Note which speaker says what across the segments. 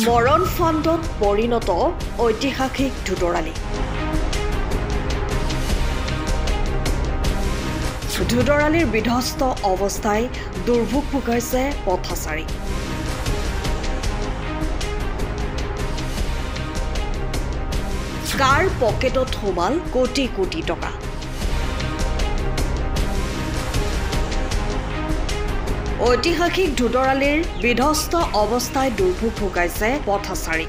Speaker 1: মৰণ ফাণ্ডত পৰিণত ঐতিহাসিক ধুদৰালি। ধুদৰালিৰ বিধ্বস্ত অৱস্থাই দুৰ্ভোগ ভোগাইছে পথচাৰী। কাৰ পকেটত সোমাল কোটি কোটি টকা। ঐতিহাসিক ধুদৰালিৰ বিধ্বস্ত অৱস্থাই দুৰ্ভোগ ভোগাইছে পথচাৰী।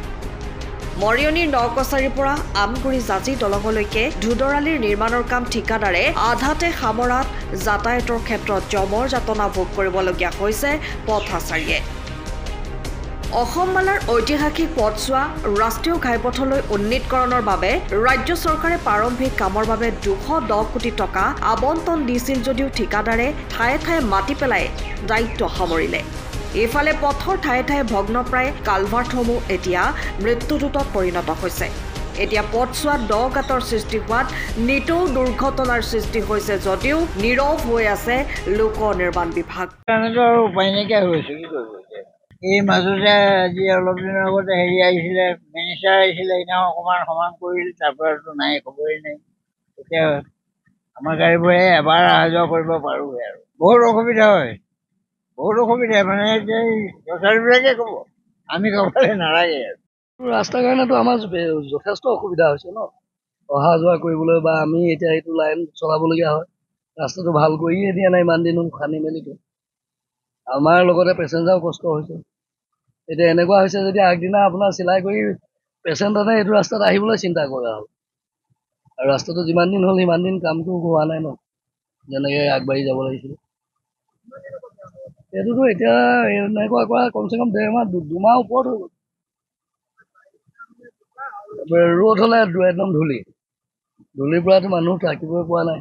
Speaker 1: মৰিয়নিৰ নকছাৰীৰ পৰা আমগুৰি জাজি দলঙলৈকে ধুদৰালিৰ নিৰ্মাণৰ কাম ঠিকাদাৰে আধাতে সামৰাত যাতায়াতৰ ক্ষেত্ৰত জমৰ যাতনা ভোগ কৰিবলগীয়া হৈছে পথচাৰীয়ে। অসমমালাৰ ঐতিহাসিক পথছোৱা ৰাষ্ট্ৰীয় ঘাইপথলৈ উন্নীতকৰণৰ বাবে ৰাজ্য চৰকাৰে প্ৰাৰম্ভিক কামৰ বাবে 210 কোটি টকা আবণ্টন দিছিল যদিও ঠিকাদাৰে ঠায়ে ঠায়ে মাটি পেলাই দায়িত্ব সামৰিলে। ইফালে পথৰ ঠায়ে ঠায়ে ভগ্নপ্ৰায় কালভাৰ্টসমূহ এতিয়া মৃত্যুদূতত পৰিণত হৈছে। এতিয়া পথছোৱাত দ গাঁতৰ সৃষ্টি হোৱাত নিতৌ দুৰ্ঘটনাৰ সৃষ্টি হৈছে যদিও নীৰৱ হৈ আছে লোক নিৰ্মাণ বিভাগ।
Speaker 2: উপায় নাইকিয়া হৈছে, কি কৰিব এতিয়া। এই মাজতে আজি অলপ দিনৰ আগতে আহিছিলে, মিনিষ্টাৰ আহিছিলে, সেইদিনা অকণমান সমান কৰিল, তাৰপৰাতো নাই, খবৰেই নাই। এতিয়া আমাৰ গাড়ীবোৰে এবাৰ অহা যোৱা কৰিব পাৰোঁগৈ আৰু বহুত অসুবিধা হয়, বহুত অসুবিধা। মানে এতিয়া চৰকাৰীবিলাকে ক'ব, আমি ক'বলৈ নালাগে আৰু।
Speaker 3: ৰাস্তাৰ কাৰণেতো আমাৰ যথেষ্ট অসুবিধা হৈছে ন, অহা যোৱা কৰিবলৈ বা আমি এতিয়া এইটো লাইন চলাবলগীয়া হয়। ৰাস্তাটো ভাল কৰিয়ে দিয়া নাই ইমান দিন খান্দি মেলিটো। আমাৰ লগতে পেচেঞ্জাৰো কষ্ট হৈছে। এতিয়া এনেকুৱা হৈছে যদি আগদিনা আপোনাৰ চিলাই কৰি পেচেণ্টে এইটো ৰাস্তাত আহিবলৈ চিন্তা কৰা হ'ল। আৰু ৰাস্তাটো যিমান দিন হ'ল সিমান দিন কামটো হোৱা নাই ন, যেনেকৈ আগবাঢ়ি যাব লাগিছিল। এইটোতো এতিয়া এনেকুৱা কৰা কমচে কম 1.5 মাহ 2 মাহ ওপৰত হৈ গ'ল। ৰ'দ হ'লে একদম ধূলিৰ পৰাতো মানুহ থাকিবই পৰা নাই।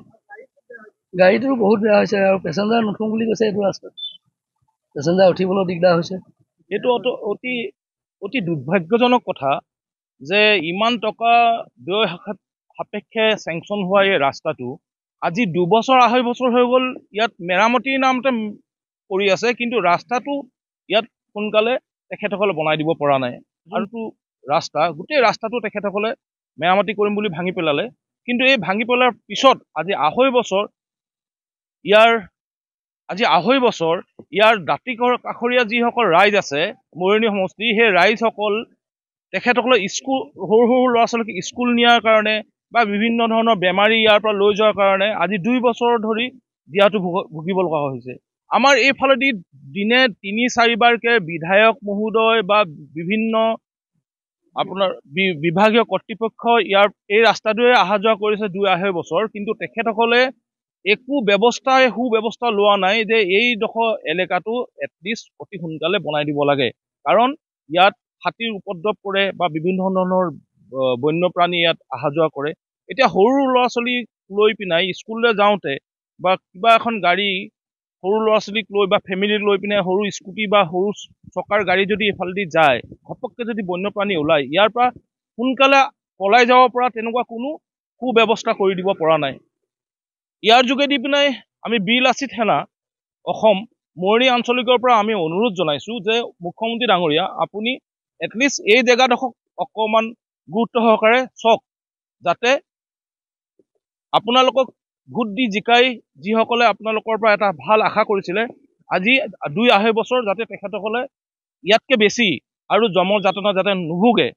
Speaker 3: গাড়ীটো বহুত বেয়া হৈছে আৰু পেচেঞ্জাৰ নুঠো বুলি কৈছে এইটো ৰাস্তাত। পেচেঞ্জাৰ উঠিবলৈ দিগদাৰ হৈছে।
Speaker 4: এইটো অতি দুৰ্ভাগ্যজনক কথা যে ইমান টকা ব্যয় সাপেক্ষে চেংচন হোৱা এই ৰাস্তাটো আজি 2 বছৰ 2.5 বছৰ হৈ গ'ল ইয়াত মেৰামতিৰ নামতে কৰি আছে, কিন্তু ৰাস্তাটো ইয়াত সোনকালে তেখেতসকলে বনাই দিব পৰা নাই। আৰু গোটেই ৰাস্তাটো তেখেতসকলে মেৰামতি কৰিম বুলি ভাঙি পেলালে, কিন্তু এই ভাঙি পেলাৰ পিছত আজি 2.5 বছৰ ইয়াৰ দাঁতি কাষৰীয়া যিসকল ৰাইজ আছে মৰিয়নি সমষ্টি, সেই ৰাইজসকল তেখেতসকলে সৰু সৰু ল'ৰা ছোৱালীক স্কুল নিয়াৰ কাৰণে বা বিভিন্ন ধৰণৰ বেমাৰী ইয়াৰ পৰা লৈ যোৱাৰ কাৰণে আজি 2 বছৰ ধৰি দিয়াটো ভুগিব লগা হৈছে। আমাৰ এইফালেদি দিনে 3-4 বাৰকে বিধায়ক মহোদয় বা বিভিন্ন আপোনাৰ বিভাগীয় কৰ্তৃপক্ষ এই ৰাস্তাটোৱে অহা যোৱা কৰিছে 2-2.5 বছৰ, কিন্তু তেখেতসকলে একো সুব্যৱস্থা লোৱা নাই যে এইডোখৰ এলেকাটো এটলিষ্ট অতি সোনকালে বনাই দিব লাগে। কাৰণ ইয়াত হাতীৰ উপদ্ৰৱ পৰে বা বিভিন্ন ধৰণৰ বন্যপ্ৰাণী ইয়াত অহা যোৱা কৰে। এতিয়া সৰু ল'ৰা ছোৱালীক লৈ পিনাই স্কুললৈ যাওঁতে বা কিবা এখন গাড়ী সৰু ল'ৰা ছোৱালীক লৈ বা ফেমিলিক লৈ পিনে সৰু স্কুটি বা সৰু চকাৰ গাড়ী যদি এইফালেদি যায়, ঘপককৈ যদি বন্যপ্ৰাণী ওলায়, ইয়াৰ পৰা সোনকালে পলাই যাব পৰা তেনেকুৱা কোনো সুব্যৱস্থা কৰি দিব পৰা নাই। ইয়াৰ যোগেদি পিনাই আমি বীৰ লাচিত সেনা অসম মৰিয়নি আঞ্চলিকৰ পৰা আমি অনুৰোধ জনাইছোঁ যে মুখ্যমন্ত্ৰী ডাঙৰীয়া, আপুনি এটলিষ্ট এই জেগাডোখৰ অকণমান গুৰুত্ব সহকাৰে চাওক, যাতে আপোনালোকক ভোট দি জিকাই যিসকলে আপোনালোকৰ পৰা এটা ভাল আশা কৰিছিলে, আজি 2-2.5 বছৰ যাতে তেখেতসকলে ইয়াতকৈ বেছি আৰু জমৰ যাতনা যাতে নুভোগে।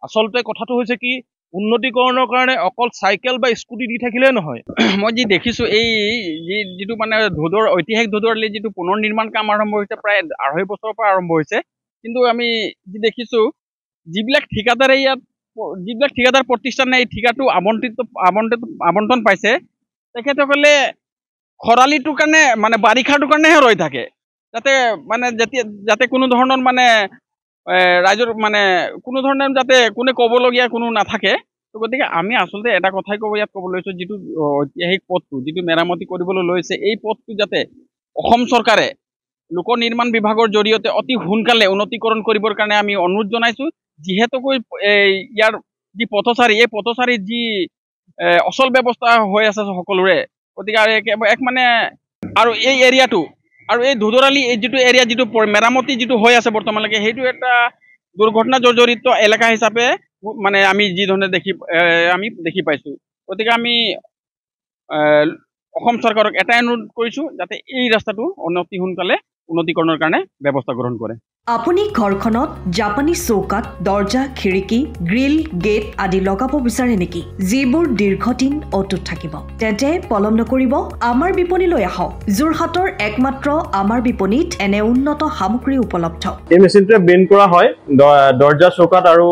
Speaker 4: আচলতে কথাটো হৈছে কি, উন্নতিকৰণৰ কাৰণে অকল চাইকেল বা স্কুটি দি থাকিলেই নহয়।
Speaker 5: মই যি দেখিছোঁ এই যিটো মানে ঐতিহাসিক ধুদৰালি যিটো পুনৰ নিৰ্মাণ কাম আৰম্ভ হৈছে, প্ৰায় 2.5 বছৰৰ পৰা আৰম্ভ হৈছে। কিন্তু আমি যি দেখিছোঁ যিবিলাক ঠিকাদাৰ প্ৰতিষ্ঠানে এই ঠিকাটো আবণ্টন পাইছে, তেখেতসকলে খৰালিটোৰ কাৰণে মানে বাৰিষাটোৰ কাৰণেহে ৰৈ থাকে, যাতে কোনো ধৰণৰ মানে ৰাইজৰ মানে কোনো ধৰণৰ যাতে কোনে ক'বলগীয়া কোনো নাথাকে। গতিকে আমি আচলতে এটা কথাই ইয়াত ক'ব লৈছোঁ, যিটো ঐতিহাসিক পথটো যিটো মেৰামতি কৰিবলৈ লৈছে, এই পথটো যাতে অসম চৰকাৰে লোক নিৰ্মাণ বিভাগৰ জৰিয়তে অতি সোনকালে উন্নতিকৰণ কৰিবৰ কাৰণে আমি অনুৰোধ জনাইছোঁ। যিহেতুকৈ ইয়াৰ যি পথচাৰী, এই পথচাৰীৰ যি অচল ব্যৱস্থা হৈ আছে সকলোৰে, গতিকে এক মানে আৰু এই এৰিয়াটো আৰু এই ধুদৰালি যিটো এৰিয়া যিটো মেৰামতি যিটো হৈ আছে বৰ্তমানলৈকে, সেইটো এটা দুৰ্ঘটনা জৰ্জৰিত এলেকা হিচাপে মানে আমি যি ধৰণে দেখি পাইছোঁ। গতিকে আমি অসম চৰকাৰক এটাই অনুৰোধ কৰিছোঁ যাতে এই ৰাস্তাটো অতি সোনকালে উন্নতিকৰণৰ কাৰণে ব্যৱস্থা গ্ৰহণ কৰে।
Speaker 1: আপুনি ঘৰখনত জাপানী চৌকাত দৰ্জা খিৰিকী গ্ৰিল গেট আদি লগাব বিচাৰে নেকি যিবোৰ দীৰ্ঘদিন অটুট থাকিব তেন্তে পলম নকৰিব আমাৰ বিপণীলৈ আহক যোৰহাটৰ একমাত্ৰ আমাৰ বিপণীত এনে উন্নত সামগ্ৰী উপলব্ধ
Speaker 6: এই মেচিনটোৱে বেণ্ড কৰা হয় দৰ্জা চৌকাত আৰু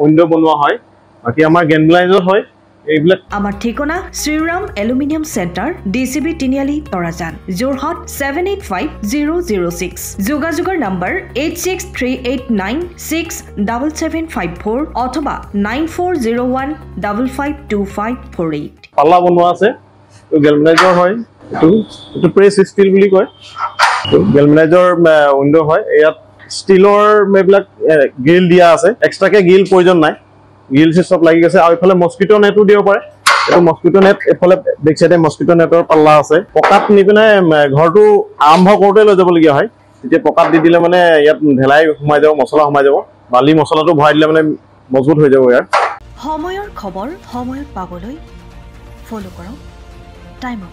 Speaker 6: উইণ্ডো বনোৱা হয় বাকি আমাৰ গেনব্লাইজত হয় এইবিলাক
Speaker 1: আমাৰ ঠিকনা শ্ৰীৰাম এলুমিনিয়াম চেণ্টাৰ ডিচিবি তিনিআলি তৰাজান যোৰহাট 785006 যোগাযোগৰ নম্বৰ 8638967754 অথবা 9401552548
Speaker 6: পাল্লা বনোৱা আছে গেলভেনাইজৰ হয় এইটো প্ৰেছ ষ্টিল বুলি কয় গেলভেনাইজৰ উইণ্ডো হয় ইয়াত ষ্টিলৰ এইবিলাক গ্ৰিল দিয়া আছে এক্সট্ৰাকে গ্ৰিল প্ৰয়োজন নাই গ্ৰিল সব লাগি গৈছে আৰু ইফালে মস্কিটো নেটো দিব পাৰে এইটো মস্কিটো নেট এফালে বেক সাইডে মস্কিটো নেটৰ পাল্লা আছে পকাত নি পিনে ঘৰটো আৰম্ভ কৰোঁতে লৈ যাবলগীয়া হয় তেতিয়া পকাত দি দিলে মানে ইয়াত ঢেলাই সোমাই যাব মছলা সোমাই যাব বালি মছলাটো ভৰাই দিলে মানে মজবুত হৈ যাব ইয়াৰ
Speaker 1: সময়ৰ খবৰ সময়ত পাবলৈ ফলো কৰক টাইম অফ